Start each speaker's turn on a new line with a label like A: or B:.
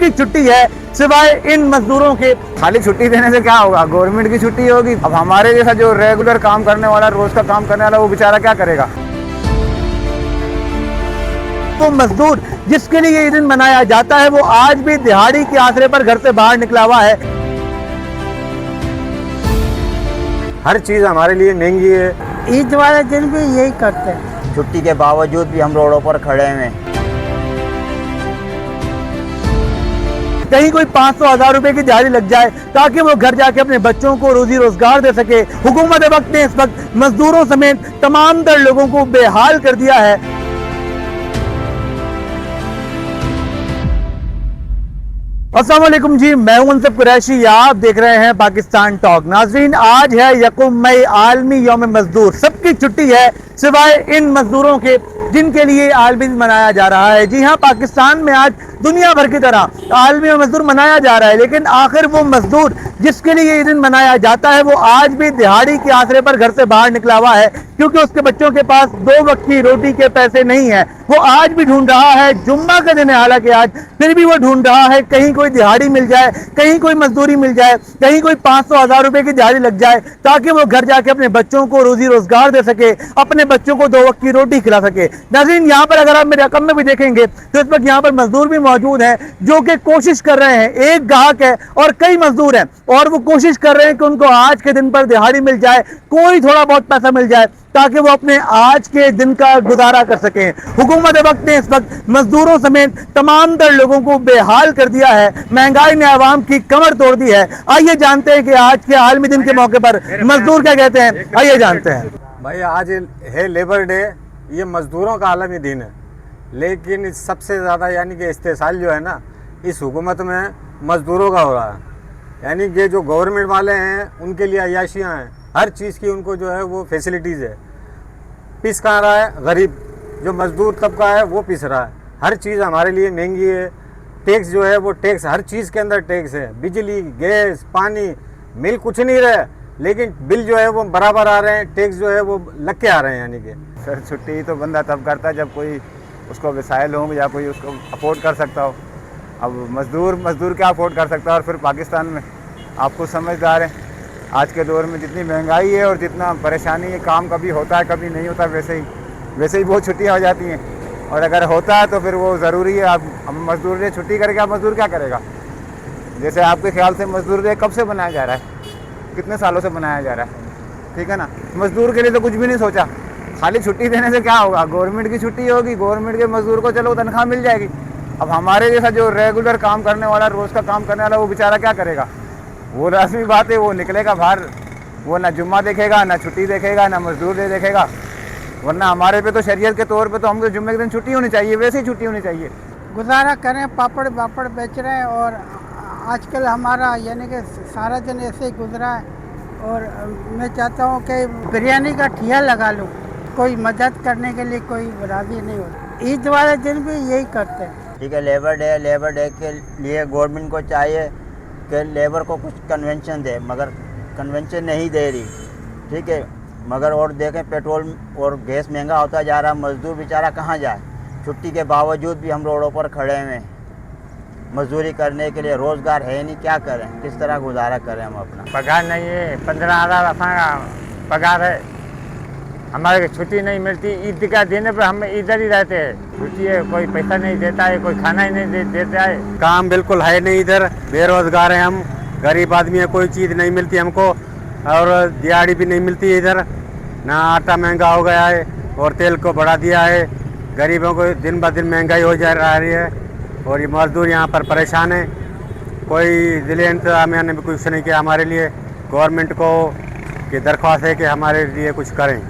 A: सबकी छुट्टी है सिवाय इन मजदूरों के।
B: खाली छुट्टी देने से क्या होगा, गवर्नमेंट की छुट्टी होगी। अब हमारे जैसा जो रेगुलर काम करने वाला, रोज का काम करने वाला, वो बेचारा क्या करेगा।
A: वो मजदूर जिसके लिए ये दिन मनाया जाता है वो आज भी दिहाड़ी के आसरे पर घर से बाहर निकला हुआ है।
B: हर चीज हमारे लिए महंगी है।
C: ईद वाले दिन भी यही करते हैं।
D: छुट्टी के बावजूद भी हम रोडों पर खड़े हैं।
A: कहीं कोई 500-1000 रुपए की दिहाड़ी लग जाए ताकि वो घर जाके अपने बच्चों को रोजी रोजगार दे सके। हुकूमत वक्त ने इस वक्त मजदूरों समेत तमाम तर लोगों को बेहाल कर दिया है। अस्सलाम वालेकुम जी, मैं हूं मुनसिफ कुरैशी, आप देख रहे हैं पाकिस्तान टॉक। नाजरीन, आज है 1 मई, आलमी यौम मजदूर। सबकी छुट्टी है सिवाय इन मजदूरों के जिनके लिए आलमी दिन मनाया जा रहा है। जी हां, पाकिस्तान में आज दुनिया भर की तरह आलमी मजदूर मनाया जा रहा है, लेकिन आखिर वो मजदूर जिसके लिए ये दिन मनाया जाता है वो आज भी दिहाड़ी के आसरे पर घर से बाहर निकला हुआ है, क्योंकि उसके बच्चों के पास 2 वक्त की रोटी के पैसे नहीं है। वो आज भी ढूंढ रहा है, जुम्मा का दिन है हालांकि आज, फिर भी वो ढूंढ रहा है कहीं कोई दिहाड़ी मिल जाए, कहीं कोई मजदूरी मिल जाए, कहीं कोई 500-1000 रुपए की दिहाड़ी लग जाए ताकि वो घर जाके अपने बच्चों को रोजी रोजगार दे सके, अपने बच्चों को 2 वक्त की रोटी खिला सके। नाज़रीन, यहाँ पर अगर आप मेरे रकम में भी देखेंगे तो इस वक्त यहाँ पर मजदूर भी मौजूद हैं जो कि कोशिश कर रहे हैं। एक ग्राहक है और कई मजदूर हैं और वो कोशिश कर रहे हैं कि उनको आज के दिन पर दिहाड़ी मिल जाए, कोई थोड़ा बहुत पैसा मिल जाए ताकि वो अपने आज के दिन का गुजारा कर सकें। हुकूमत वक्त ने इस वक्त मजदूरों समेत तमाम तर लोगों को बेहाल कर दिया है। महंगाई ने आवाम की कमर तोड़ दी है। आइए जानते हैं कि आज के आलमी दिन के मौके पर मजदूर क्या कहते हैं। आइए जानते हैं।
B: भाई, आज है लेबर डे, ये मजदूरों का आलमी दिन है, लेकिन सबसे ज़्यादा यानी कि इस्तेसाल जो है ना इस हुकूमत में मजदूरों का हो रहा है। यानी कि जो गवर्नमेंट वाले हैं उनके लिए अय्याशियाँ हैं, हर चीज़ की उनको जो है वो फैसिलिटीज़ है। पिस कहाँ रहा है गरीब, जो मजदूर तबका है वो पिस रहा है। हर चीज़ हमारे लिए महंगी है। टैक्स जो है वो टैक्स, हर चीज़ के अंदर टैक्स है। बिजली, गैस, पानी, मिल कुछ नहीं रहा, लेकिन बिल जो है वो बराबर आ रहे हैं, टैक्स जो है वो लग के आ रहे हैं। यानी कि
E: सर, छुट्टी तो बंदा तब करता है जब कोई उसको वसाइल हों या कोई उसको अफोर्ड कर सकता हो। अब मजदूर क्या अफोर्ड कर सकता है। और फिर पाकिस्तान में आपको समझदार हैं, आज के दौर में जितनी महंगाई है और जितना परेशानी है, काम कभी होता है कभी नहीं होता, वैसे ही बहुत छुट्टियाँ हो जाती हैं। और अगर होता है तो फिर वो ज़रूरी है। आप मजदूर डे छुट्टी करेगा, मजदूर क्या करेगा। जैसे आपके ख्याल से मजदूर डे कब से बनाया जा रहा है, कितने सालों से बनाया जा रहा है, ठीक है ना। मजदूर के लिए तो कुछ भी नहीं सोचा। खाली छुट्टी देने से क्या होगा, गवर्नमेंट की छुट्टी होगी, गवर्नमेंट के मजदूर को चलो तनख्वाह मिल जाएगी। अब हमारे जैसा जो रेगुलर काम करने वाला, रोज़ का काम करने वाला, वो बेचारा क्या करेगा। वो रस्मी बात है, वो निकलेगा बाहर, वो ना जुम्मा देखेगा, ना छुट्टी देखेगा, ना मजदूर डे देखेगा। वरना हमारे पे तो शरीयत के तौर पे तो हमको जुम्मे के दिन छुट्टी होनी चाहिए, वैसे ही छुट्टी होनी चाहिए।
C: गुजारा करें, पापड़ वापड़ बेच रहे हैं और आजकल हमारा यानी कि सारा दिन ऐसे ही गुजरा है। और मैं चाहता हूँ कि बिरयानी का ठिया लगा लूँ, कोई मदद करने के लिए कोई राज़ी नहीं होता। ईद वाले दिन भी यही करते हैं।
D: ठीक है, लेबर डे के लिए गवर्नमेंट को चाहिए कि लेबर को कुछ कन्वेंशन दे, मगर कन्वेंशन नहीं दे रही। ठीक है, मगर और देखें पेट्रोल और गैस महंगा होता जा रहा है, मजदूर बेचारा कहाँ जाए। छुट्टी के बावजूद भी हम रोडों पर खड़े हैं मजदूरी करने के लिए। रोज़गार है नहीं, क्या करें, किस तरह गुजारा करें हम अपना।
F: पगार नहीं है, 15,000 अपना पगार है, हमारे छुट्टी नहीं मिलती। ईद का दिन पर हम इधर ही रहते हैं, छुट्टी है, कोई पैसा नहीं देता है, कोई खाना ही नहीं देता है।
B: काम बिल्कुल है नहीं इधर, बेरोज़गार हैं हम, गरीब आदमी है, कोई चीज़ नहीं मिलती हमको और दिहाड़ी भी नहीं मिलती इधर। ना आटा महंगा हो गया है और तेल को बढ़ा दिया है। गरीबों को दिन ब दिन महंगाई हो जा रही है और ये मजदूर यहाँ पर परेशान है। कोई ज़िले इंतज़ामिया ने भी कुछ नहीं किया हमारे लिए। गवर्नमेंट को कि दरख्वास्त है कि हमारे लिए कुछ करें।